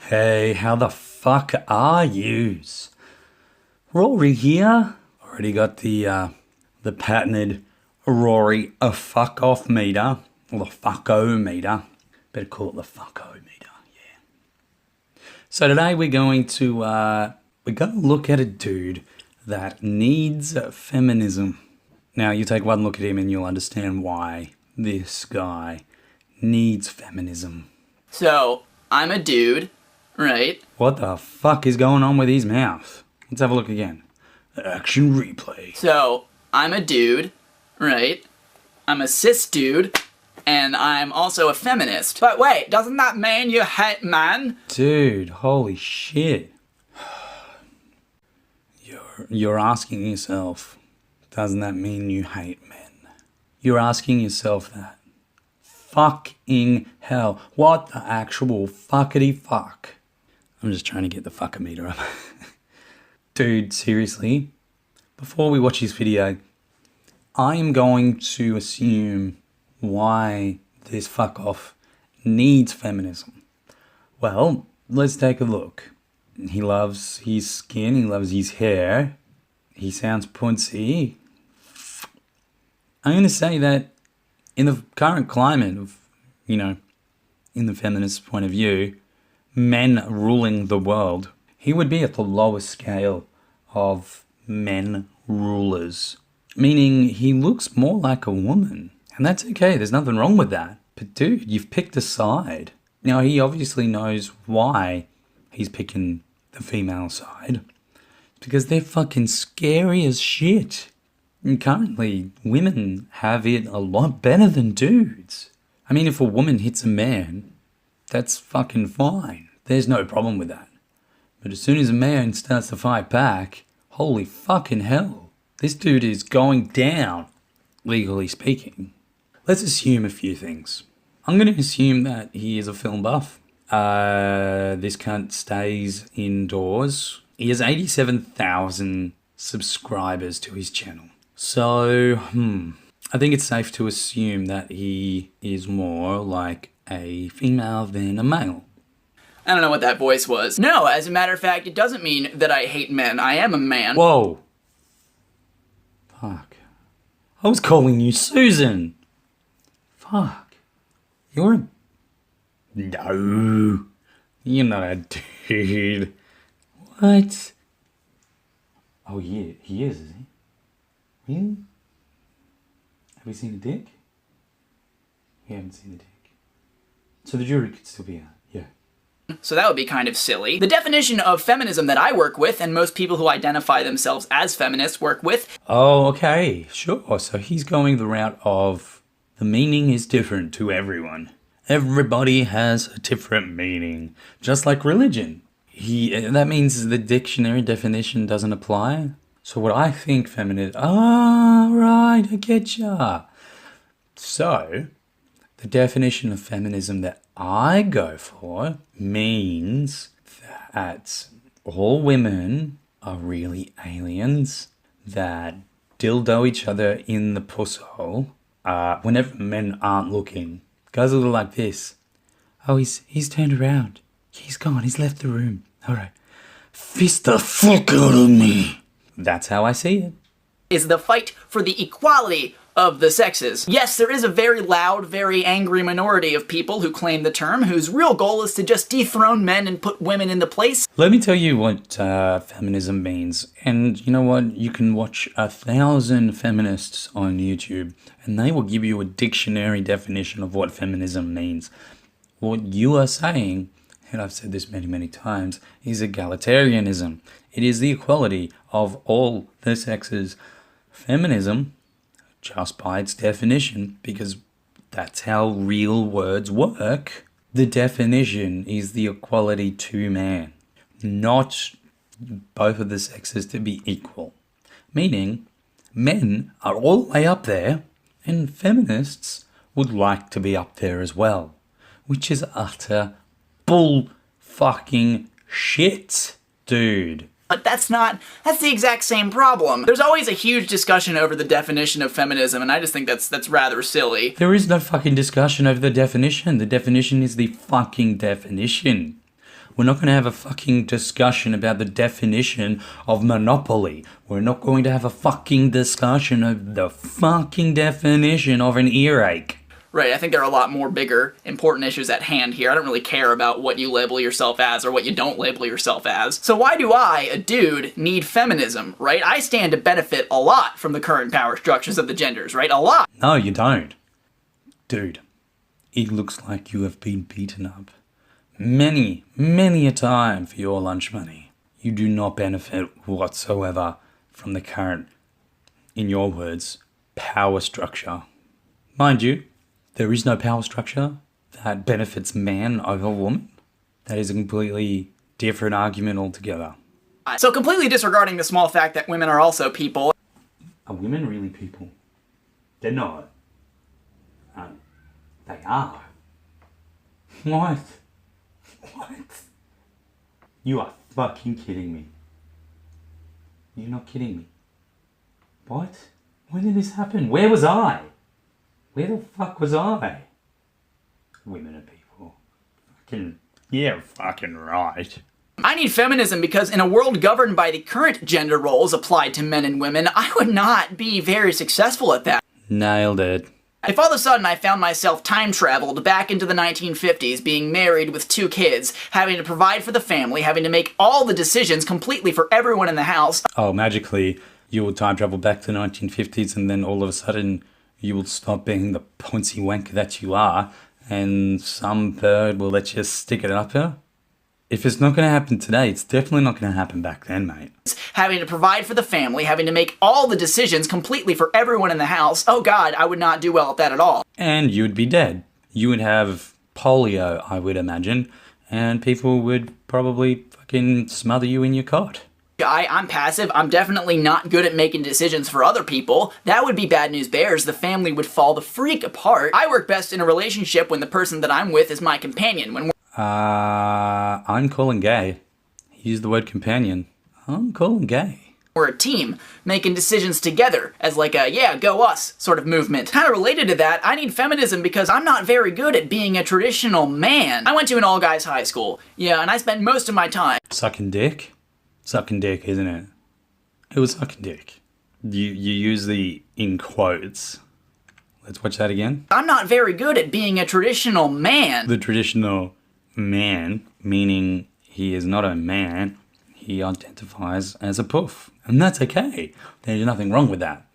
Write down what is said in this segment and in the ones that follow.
Hey, how the fuck are yous? Roary here. Already got the patented Roary a fuck off meter, or the fucko meter. Better call it the fucko meter, yeah. So today we're going to look at a dude that needs feminism. Now you take one look at him and you'll understand why this guy needs feminism. So, I'm a dude, right? What the fuck is going on with his mouth? Let's have a look again. Action replay. So, I'm a dude, right? I'm a cis dude, and I'm also a feminist. But wait, doesn't that mean you hate men? Dude, holy shit. You're asking yourself, doesn't that mean you hate men? You're asking yourself that. Fucking hell. What the actual fuckity fuck? I'm just trying to get the fuckometer up. Dude, seriously, before we watch this video, I am going to assume why this fuck off needs feminism. Well, let's take a look. He loves his skin, he loves his hair, he sounds punsy. I'm going to say that in the current climate of, in the feminist point of view, men ruling the world, he would be at the lowest scale of men rulers. Meaning he looks more like a woman. And that's okay, there's nothing wrong with that. But dude, you've picked a side. Now he obviously knows why he's picking the female side. It's because they're fucking scary as shit. And currently, women have it a lot better than dudes. I mean, if a woman hits a man, that's fucking fine. There's no problem with that. But as soon as a man starts to fight back, holy fucking hell. This dude is going down, legally speaking. Let's assume a few things. I'm going to assume that he is a film buff. This cunt stays indoors. He has 87,000 subscribers to his channel. So, I think it's safe to assume that he is more like a female than a male. I don't know what that voice was. No, as a matter of fact, it doesn't mean that I hate men. I am a man. Whoa. Fuck. I was calling you Susan. Fuck. You're a... No. You're not a dude. What? Oh yeah, he is he? Really? Have we seen a dick? We haven't seen the dick. So the jury could still be out, yeah. So that would be kind of silly. The definition of feminism that I work with, and most people who identify themselves as feminists work with... Oh, okay, sure. So he's going the route of the meaning is different to everyone. Everybody has a different meaning, just like religion. That means the dictionary definition doesn't apply. So what I think feminism... Ah, right, I get ya. So, the definition of feminism that I go for means that all women are really aliens that dildo each other in the pusshole whenever men aren't looking. Goes a little like this. Oh, he's turned around. He's gone, he's left the room. Alright. Fist the fuck out of me. That's how I see it. Is the fight for the equality of the sexes. Yes, there is a very loud, very angry minority of people who claim the term, whose real goal is to just dethrone men and put women into place. Let me tell you what feminism means. And you know what? You can watch 1,000 feminists on YouTube and they will give you a dictionary definition of what feminism means. What you are saying, and I've said this many, many times, is egalitarianism. It is the equality of all the sexes. Feminism, just by its definition, because that's how real words work, the definition is the equality to man, not both of the sexes to be equal. Meaning, men are all the way up there, and feminists would like to be up there as well, which is utter bull fucking shit, dude. But that's the exact same problem. There's always a huge discussion over the definition of feminism, and I just think that's rather silly. There is no fucking discussion over the definition. The definition is the fucking definition. We're not going to have a fucking discussion about the definition of monopoly. We're not going to have a fucking discussion of the fucking definition of an earache. Right, I think there are a lot more bigger, important issues at hand here. I don't really care about what you label yourself as or what you don't label yourself as. So why do I, a dude, need feminism, right? I stand to benefit a lot from the current power structures of the genders, right? A lot. No, you don't. Dude, it looks like you have been beaten up many, many a time for your lunch money. You do not benefit whatsoever from the current, in your words, power structure. Mind you, there is no power structure that benefits man over woman. That is a completely different argument altogether. So completely disregarding the small fact that women are also people. Are women really people? They're not. They are. What? What? You are fucking kidding me. You're not kidding me. What? When did this happen? Where was I? Where the fuck was I? Women are people. Fucking, yeah, fucking right. I need feminism because in a world governed by the current gender roles applied to men and women, I would not be very successful at that. Nailed it. If all of a sudden I found myself time-traveled back into the 1950s, being married with 2 kids, having to provide for the family, having to make all the decisions completely for everyone in the house. Oh, magically, you will time travel back to the 1950s and then all of a sudden you will stop being the poncy wanker that you are and some bird will let you stick it up her? If it's not going to happen today, it's definitely not going to happen back then, mate. Having to provide for the family, having to make all the decisions completely for everyone in the house. Oh god, I would not do well at that at all. And you would be dead. You would have polio, I would imagine, and people would probably fucking smother you in your cot. I'm passive. I'm definitely not good at making decisions for other people. That would be bad news bears. The family would fall the freak apart. I work best in a relationship when the person that I'm with is my companion. When I'm calling gay. He used the word companion. I'm calling gay. We're a team, making decisions together as like a, yeah, go us sort of movement. Kind of related to that, I need feminism because I'm not very good at being a traditional man. I went to an all-guys high school, yeah, and I spent most of my time sucking dick? Sucking dick, isn't it? It was sucking dick. You use the in quotes. Let's watch that again. I'm not very good at being a traditional man. The traditional man, meaning he is not a man, he identifies as a poof. And that's okay. There's nothing wrong with that.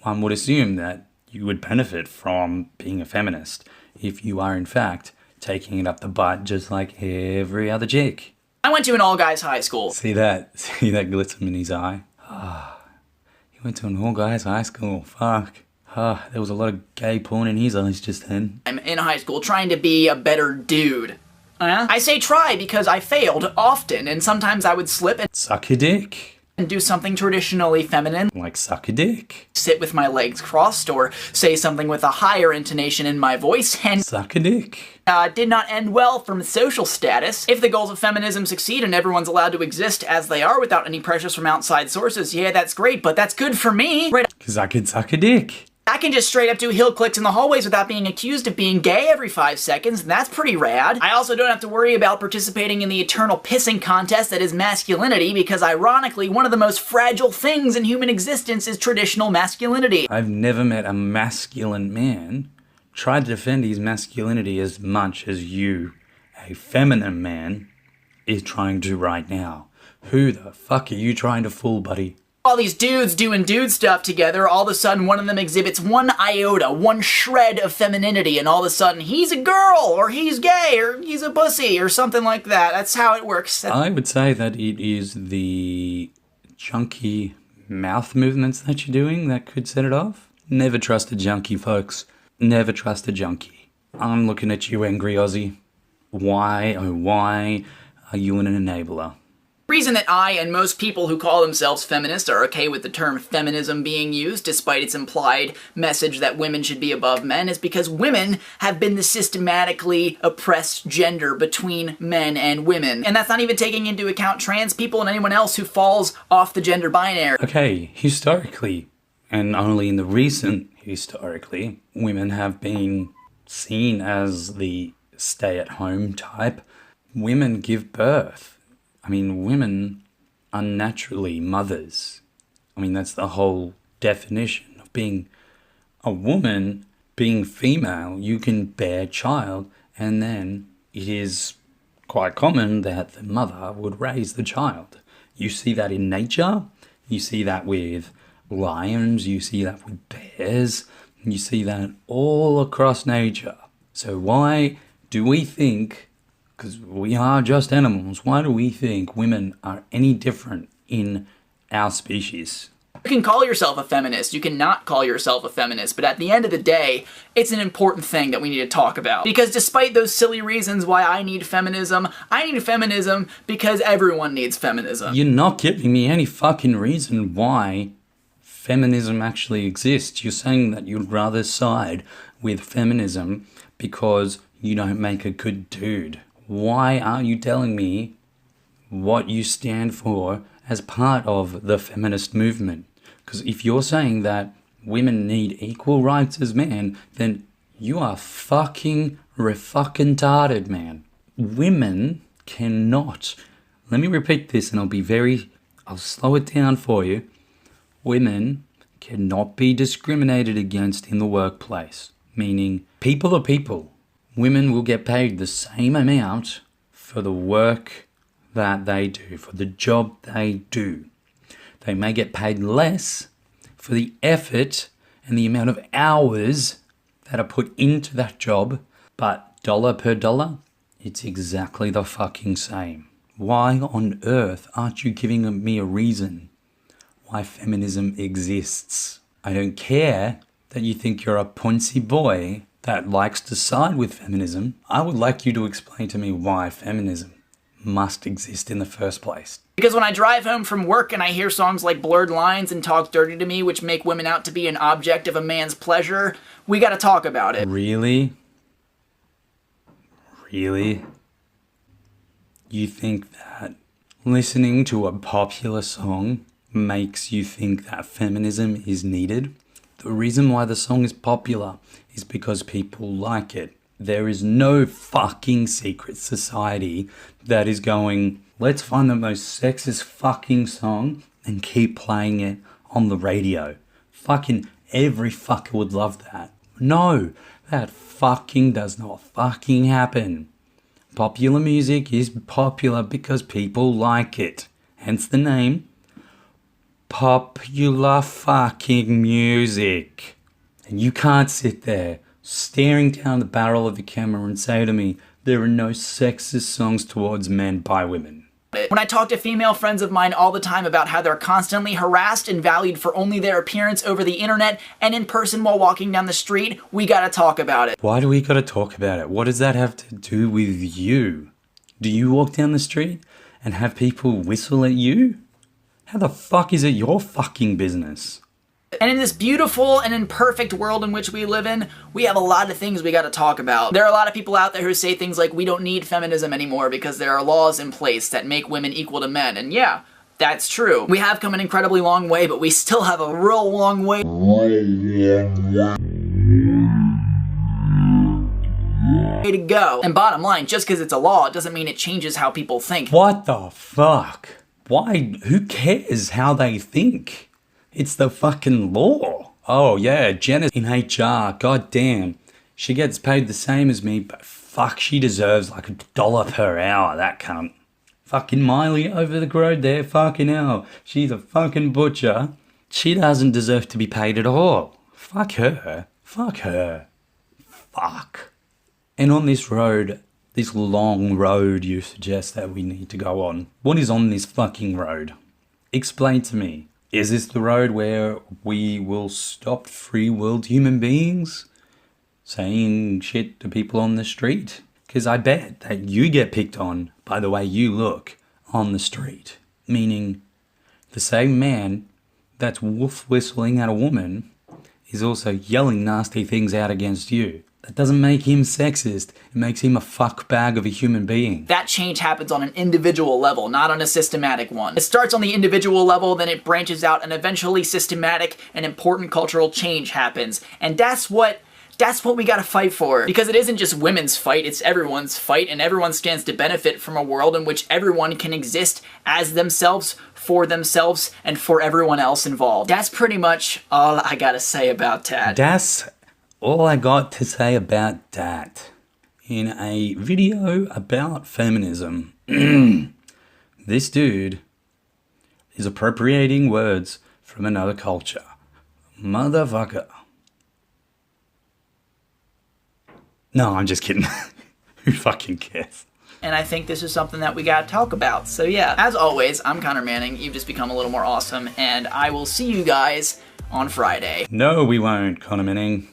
One would assume that you would benefit from being a feminist if you are in fact taking it up the butt just like every other chick. I went to an all-guys high school. See that glitter in his eye? He went to an all-guys high school. Fuck. There was a lot of gay porn in his eyes just then. I'm in high school trying to be a better dude. I say try because I failed often, and sometimes I would slip and suck a dick. And do something traditionally feminine. Like suck a dick. Sit with my legs crossed or say something with a higher intonation in my voice and suck a dick. Did not end well from social status. If the goals of feminism succeed and everyone's allowed to exist as they are without any pressures from outside sources, yeah, that's great, but that's good for me. Right? Because I could suck a dick. I can just straight up do heel clicks in the hallways without being accused of being gay every 5 seconds, and that's pretty rad. I also don't have to worry about participating in the eternal pissing contest that is masculinity, because ironically, one of the most fragile things in human existence is traditional masculinity. I've never met a masculine man try to defend his masculinity as much as you, a feminine man, is trying to right now. Who the fuck are you trying to fool, buddy? All these dudes doing dude stuff together, all of a sudden one of them exhibits one iota, one shred of femininity, and all of a sudden he's a girl, or he's gay, or he's a pussy, or something like that. That's how it works. I would say that it is the junky mouth movements that you're doing that could set it off. Never trust a junkie, folks. Never trust a junkie. I'm looking at you, angry Aussie. Why, oh why, are you an enabler? The reason that I and most people who call themselves feminists are okay with the term feminism being used, despite its implied message that women should be above men, is because women have been the systematically oppressed gender between men and women. And that's not even taking into account trans people and anyone else who falls off the gender binary. Okay, historically, and only in the recent historically, women have been seen as the stay-at-home type, women give birth. I mean, women are naturally mothers. I mean, that's the whole definition of being a woman. Being female, you can bear child, and then it is quite common that the mother would raise the child. You see that in nature, you see that with lions, you see that with bears, you see that all across nature. So why do we think, because we are just animals, why do we think women are any different in our species? You can call yourself a feminist, you can not call yourself a feminist, but at the end of the day, it's an important thing that we need to talk about. Because despite those silly reasons why I need feminism because everyone needs feminism. You're not giving me any fucking reason why feminism actually exists. You're saying that you'd rather side with feminism because you don't make a good dude. Why aren't you telling me what you stand for as part of the feminist movement? Because if you're saying that women need equal rights as men, then you are fucking re-fucking-tarded, man. Women cannot, let me repeat this and I'll slow it down for you. Women cannot be discriminated against in the workplace, meaning people are people. Women will get paid the same amount for the work that they do, for the job they do. They may get paid less for the effort and the amount of hours that are put into that job, but dollar per dollar, it's exactly the fucking same. Why on earth aren't you giving me a reason why feminism exists? I don't care that you think you're a poncy boy that likes to side with feminism. I would like you to explain to me why feminism must exist in the first place. Because when I drive home from work and I hear songs like Blurred Lines and Talk Dirty to Me, which make women out to be an object of a man's pleasure, we gotta talk about it. Really? Really? You think that listening to a popular song makes you think that feminism is needed? The reason why the song is popular is because people like it. There is no fucking secret society that is going, let's find the most sexist fucking song and keep playing it on the radio. Fucking every fucker would love that. No, that fucking does not fucking happen. Popular music is popular because people like it. Hence the name, popular fucking music. And you can't sit there staring down the barrel of the camera and say to me, there are no sexist songs towards men by women. When I talk to female friends of mine all the time about how they're constantly harassed and valued for only their appearance over the internet and in person while walking down the street, we gotta talk about it. Why do we gotta talk about it? What does that have to do with you? Do you walk down the street and have people whistle at you? How the fuck is it your fucking business? And in this beautiful and imperfect world in which we live in, we have a lot of things we gotta talk about. There are a lot of people out there who say things like, we don't need feminism anymore because there are laws in place that make women equal to men. And yeah, that's true. We have come an incredibly long way, but we still have a real long way to go. And bottom line, just because it's a law, it doesn't mean it changes how people think. What the fuck? Why? Who cares how they think? It's the fucking law. Oh yeah, Jenna in HR, goddamn. She gets paid the same as me, but fuck, she deserves like $1 per hour, that cunt. Fucking Miley over the road there, fucking hell. She's a fucking butcher. She doesn't deserve to be paid at all. Fuck her. Fuck her. Fuck. And on this road, this long road you suggest that we need to go on, what is on this fucking road? Explain to me. Is this the road where we will stop free world human beings saying shit to people on the street? Because I bet that you get picked on by the way you look on the street. Meaning the same man that's wolf whistling at a woman is also yelling nasty things out against you. That doesn't make him sexist. It makes him a fuck bag of a human being. That change happens on an individual level, not on a systematic one. It starts on the individual level, then it branches out, and eventually systematic and important cultural change happens. And that's what That's what we gotta fight for. Because it isn't just women's fight, it's everyone's fight, and everyone stands to benefit from a world in which everyone can exist as themselves, for themselves, and for everyone else involved. That's pretty much all I gotta say about that. That's all I got to say about that. In a video about feminism, this dude is appropriating words from another culture. Motherfucker. No, I'm just kidding. Who fucking cares? And I think this is something that we gotta talk about. So yeah, as always, I'm Connor Manning. You've just become a little more awesome, and I will see you guys on Friday. No, we won't, Connor Manning.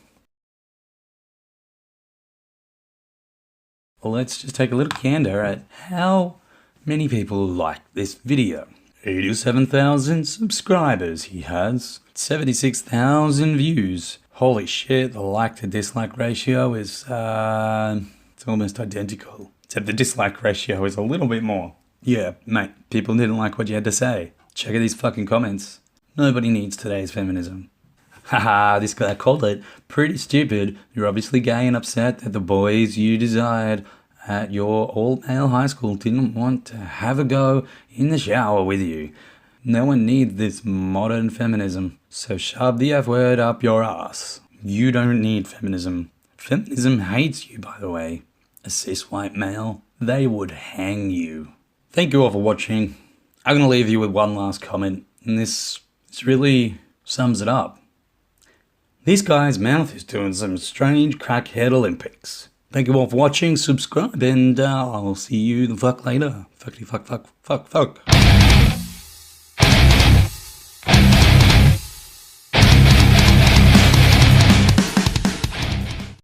Well, let's just take a little gander at how many people like this video. 87,000 subscribers he has. 76,000 views. Holy shit, the like to dislike ratio is, it's almost identical. Except the dislike ratio is a little bit more. Yeah, mate, people didn't like what you had to say. Check out these fucking comments. Nobody needs today's feminism. Haha, this guy called it pretty stupid. You're obviously gay and upset that the boys you desired at your all-male high school didn't want to have a go in the shower with you. No one needs this modern feminism, so shove the F word up your ass. You don't need feminism. Feminism hates you, by the way. A cis white male, they would hang you. Thank you all for watching. I'm going to leave you with one last comment, and this really sums it up. This guy's mouth is doing some strange crackhead Olympics. Thank you all for watching, subscribe, and I'll see you the fuck later. Fuckity fuck fuck fuck fuck.